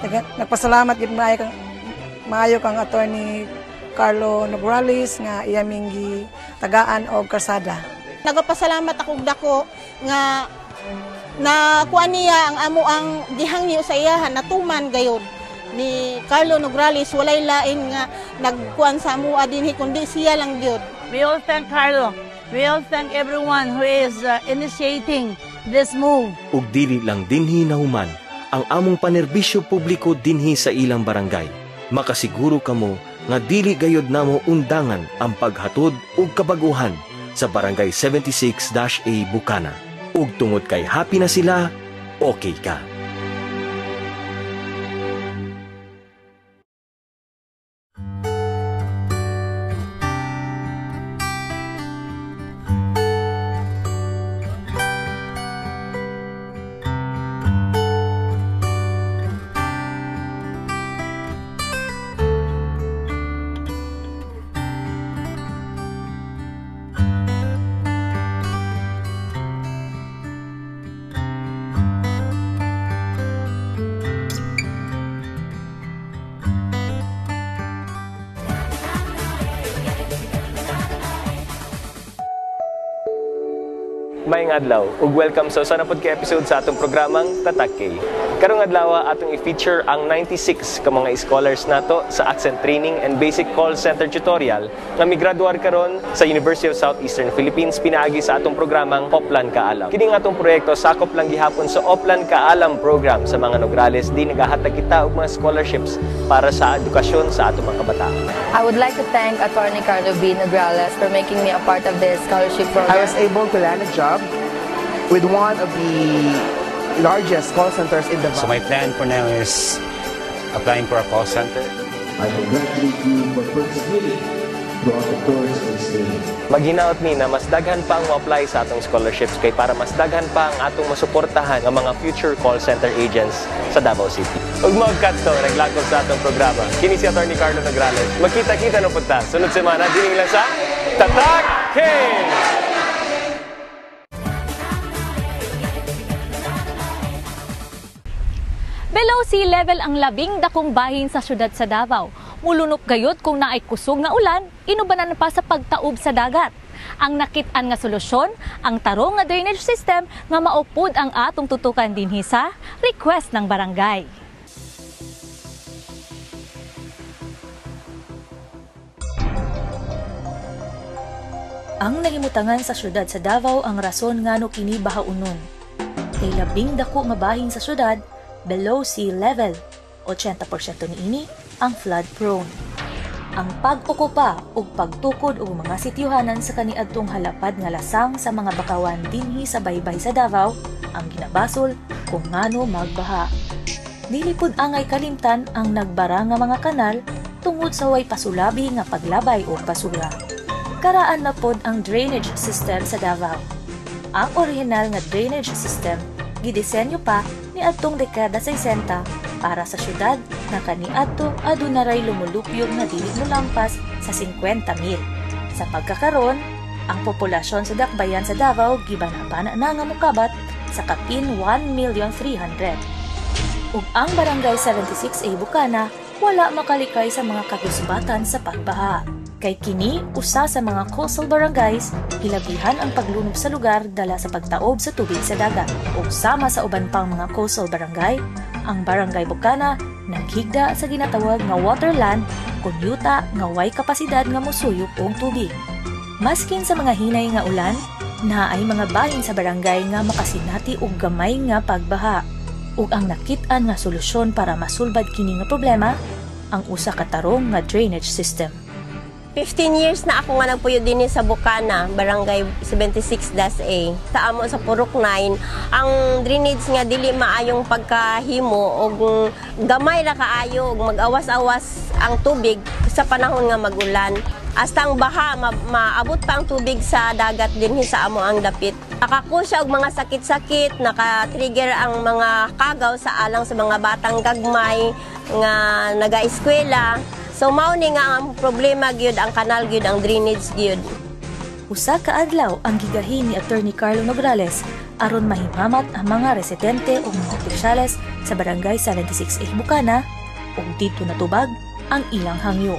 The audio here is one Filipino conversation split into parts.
Nagpasalamat gid maayo kang attorney Carlo Nograles nga iyaming tagaan og karsada. Nagapasalamat ako dako nga na kuan niya ang amo ang gihangyo sa iya natuman gayud ni Carlo Nograles, walay lain nga nagkuan sa amoa dinhi kundi siya lang gyud. We all thank Carlo. We all thank everyone who is initiating this move. Ug dili lang dinhi nahuman ang among panerbisyo publiko dinhi sa ilang barangay. Makasiguro kamo nga dili gayud namo undangan ang paghatod ug kabaguhan sa Barangay 76-A Bukana. Ug tungod kay happy na sila, okay ka. Maayong adlaw ug welcome sa usa na pod ka episode sa atong programang Tatak Kay. Karong adlaw atong i-feature ang 96 ka mga scholars nato sa Accent Training and Basic Call Center Tutorial nga migraduar karon sa University of Southeastern Philippines pinaagi sa atong programang Oplan Kaalam. Kini nga atong proyekto sakop lang gihapon sa Oplan Kaalam program sa mga Nograles di nagahatag kita og mga scholarships para sa edukasyon sa atong mga kabataan. I would like to thank Attorney Carlo B. Nograles for making me a part of this scholarship program. I was able to land a job with one of the largest call centers in the valley. So my plan for now is applying for a call center. I congratulate you for participating throughout the course of the study. Maghinaot mi na mas daghan pa ang apply sa atong scholarships kay para mas daghan pa ang atong masuportahan ng mga future call center agents sa Davao City. Ug mga katto naglakop sa atong programa. Kini si Attorney Carlo Nograles. Magkita-kita na punta sunod semana dining lang sa Tatak Kay. Below sea level ang 12 dakong bahin sa syudad sa Davao. Mulunok gayud kung naay kusog nga ulan, inubanan pa sa pagtaob sa dagat. Ang nakit-an nga solusyon, ang tarong nga drainage system nga maupod ang atong tutukan dinhi sa request ng barangay. Ang nahimutangan sa syudad sa Davao ang rason ngano kini bahaunon. Kay 12 dako nga bahin sa syudad below sea level, 80% niini ang flood prone. Ang pag-okupa ug pagtukod og mga sityohanan sa kaniadtong halapad nga lasang sa mga bakawan dinhi sa baybay sa Davao ang ginabasol kung ngano magbaha. Dili pud angay kalimtan ang nagbara nga mga kanal tungod sa way pasulabi nga paglabay og basura. Karaan na pod ang drainage system sa Davao. Ang original nga drainage system gidisenyo pa ni adtong dekada 60 para sa syudad na kaniadto adunaray lumulupyog nga dili molampas sa 50,000. Sa pagkakaron, ang populasyon sa dakbayan sa Davao gibanabana na nga mokabat sa kapin 1,300,000. Ug ang barangay 76A Bukana wala makalikay sa mga kagusbatan sa pagbaha. Kay kini usa sa mga coastal barangays, hilabihan ang paglunob sa lugar dala sa pagtaob sa tubig sa dagat. Ug sama sa uban pang mga coastal barangay, ang Barangay Bukana naghigda sa ginatawag nga waterland kung yuta nga way kapasidad nga mosuyop og tubig. Maskin sa mga hinay nga ulan, naay mga bahin sa barangay nga makasinati og gamay nga pagbaha. Ug ang nakit-an nga solusyon para masulbad kini nga problema, ang usa ka tarong nga drainage system. 15 years na ako nga nagpuyo din sa Bukana, Barangay 76-A. Sa amo sa Purok 9, ang drainage nga dili maayong pagkahimo og gamay ra kaayo og mag-awas-awas ang tubig sa panahon nga magulan. Hasta ang baha, maabot pa ang tubig sa dagat dinhi sa amo ang dapit. Nakakusya og mga sakit-sakit, naka-trigger ang mga kagaw sa alang sa mga batang gagmay nga naga-eskwela. So mao ni nga ang problema gyud ang kanal gyud ang drainage gyud. Usa ka adlaw ang gigahin ni Attorney Carlo Nograles aron mahimamat ang mga residente o mga opisyales sa Barangay 76A Bukana ug dito natubag ang ilang hangyo.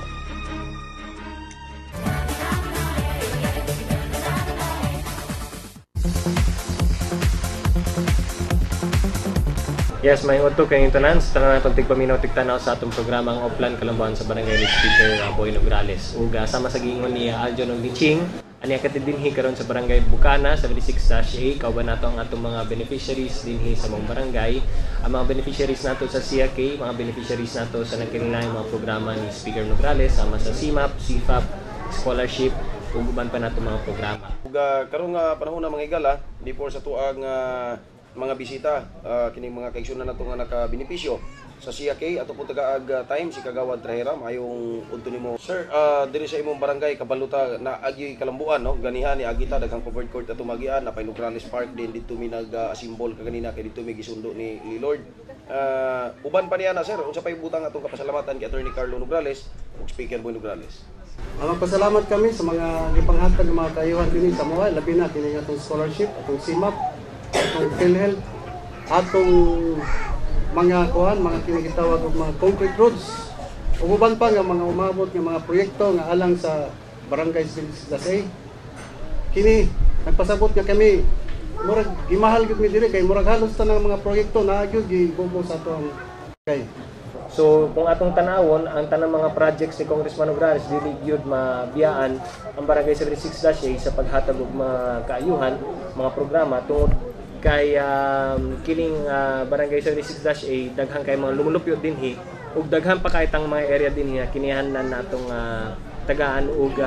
Yes, may uto kay tanan sa tanan natong tigpaminaw tigtanaw sa atong programang Oplan Kalambuan sa Barangay Speaker Boy Nograles. Ug sama sa giingon ni Aljon og Liching, ani katidinhi karon sa Barangay Bukana 76-A kauban nato ang atong mga beneficiaries dinhi sa mong barangay. Ang mga beneficiaries nato sa CIAK, mga beneficiaries nato sa nagkinahinay mga programa ni Speaker Nograles sama sa CMAP, CFAP, scholarship ug uban pa nato mga programa. Ug karong panahon na mga igala before sa tuang mga bisita kining mga kaigsyon na nato nga nakabenepisyo sa CIAK ato po tagaag time si Kagawad Trahera mayong unto nimo sir diri sa imong barangay kabaluta na agi kalambuan no ganihan ni agita daghang covered court ato magian na Nograles Park din dito mi nag-asimbol kaganina kay dito mi gisundo ni Lord uban pa niya na sir unsa pay butang atong kapasalamatan kay Attorney Carlo Nograles ug Speaker Boy Nograles. Pasalamat kami sa mga gipanghatag ng mga kayuhan dinhi sa mga labi na kini atong scholarship atong CMAP atong PhilHealth, atong mga kuhan, mga kinigitawag og mga concrete roads. Ug uban pa nga mga umabot nga mga proyekto nga alang sa Barangay 76A. Kini nagpasabot nga kami murag gimahal gyud mi diri kay murag halos tanang mga proyekto na gyud gigubo sa atong kay. So kung atong tanawon ang tanang mga projects ni Congressman Nograles dili gyud mabiyaan ang Barangay 76-A sa paghatag og mga kaayuhan, mga programa tungod kay kining Barangay 76-A daghang kay mga lumulupyo dinhi ug daghan pa kay tang mga area dinhi kinihanlan natong tagaan og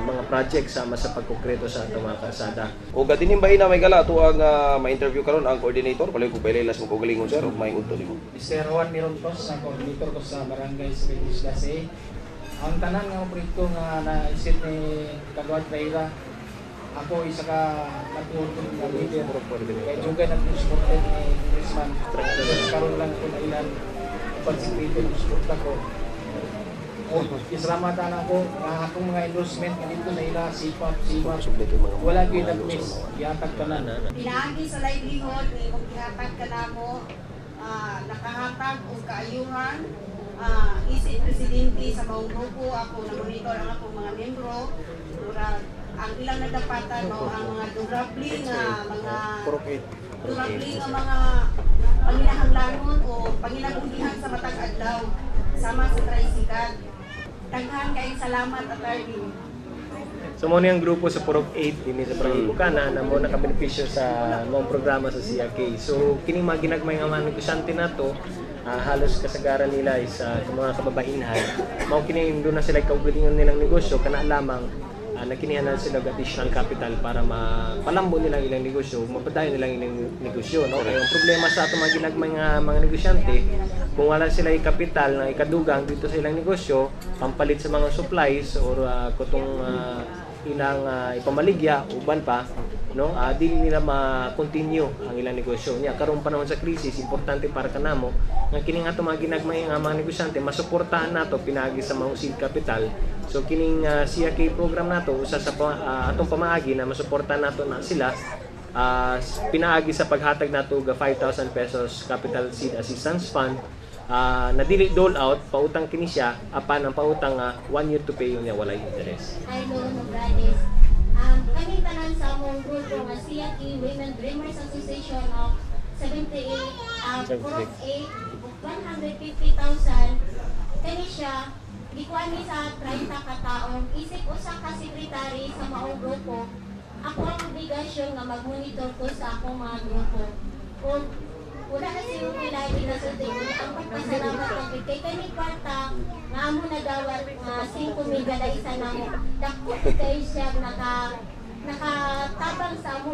mga projects sama sa pagkonkreto sa atong mga kalsada. Ug dinhi bahin na may gala ato ang ma-interview karon ang coordinator palay ko pailaylas mo kogalingon sir ug may udto nimo. Mr. Juan Mirontos sa coordinator ko sa Barangay 76-A. Ang tanan nga proyekto nga naisip ni Kagawad Trahera ako isa ka natutunan na leader kaya juga nag-supported ni Congressman karon lang ko na ilan pag-secretary support ako isalamatan ako ang akong mga endorsement dito na ila CFAP wala gyud nag-miss gihatag tanan pinaagi sa livelihood ni kung gihatag ka namo nakahatag og kaayuhan isip presidente sa maong grupo ako na monitor ang akong mga membro ang ilang nadapatan mo ang mga durabli nga mga panginahanglanon o panginahanglanon sa matag adlaw sama sa tricycle. Daghan kayong salamat attorney. So mo niyang grupo sa Purok 8 dinhi sa Barangay Bukana na mo nakabenepisyo sa mga programa sa CIAK. So kining mga ginagmay nga mga negosyante nato halos kasagaran nila is mga kababainhan. Mao kini doon na sila kaugalingon nilang negosyo kana lamang nakinihanan sila ng additional capital para mapalambo nilang ilang negosyo, mapadayon nilang ilang negosyo. No? Kaya ang problema sa ato mga ginagmay nga mga negosyante, kung wala sila yung kapital na ikadugang dito sa ilang negosyo, pampalit sa mga supplies or kutong ilang ipamaligya, uban pa, no? Dili nila ma-continue ang ilang negosyo niya. Karon panahon sa krisis, importante para kanamo nga kining ato mga ginagmay nga mga negosyante masuportahan nato pinaagi sa mga seed capital. So kining CIAK program nato usa sa atong pamaagi na masuportahan nato na sila pinaagi sa paghatag nato ga 5,000 pesos capital seed assistance fund na dili dole out pautang kini siya apan ang pautang 1 year to pay niya walay interest. Carlo Nograles. Kami tanan sa among grupo nga CIAK Women Dreamers Association of 78 Purok 8 150,000 kani siya gikuan ni sa 30 ka taon isip usa ka sekretary sa maong grupo ako ang obligasyon nga mag-monitor ko sa akong mga grupo kung wala na siya pilay na sa tingin ang pagpasalamat ng kay kani kwarta nga amo nagawat 5,000 gala isa namo dako kay siya nakatabang sa amo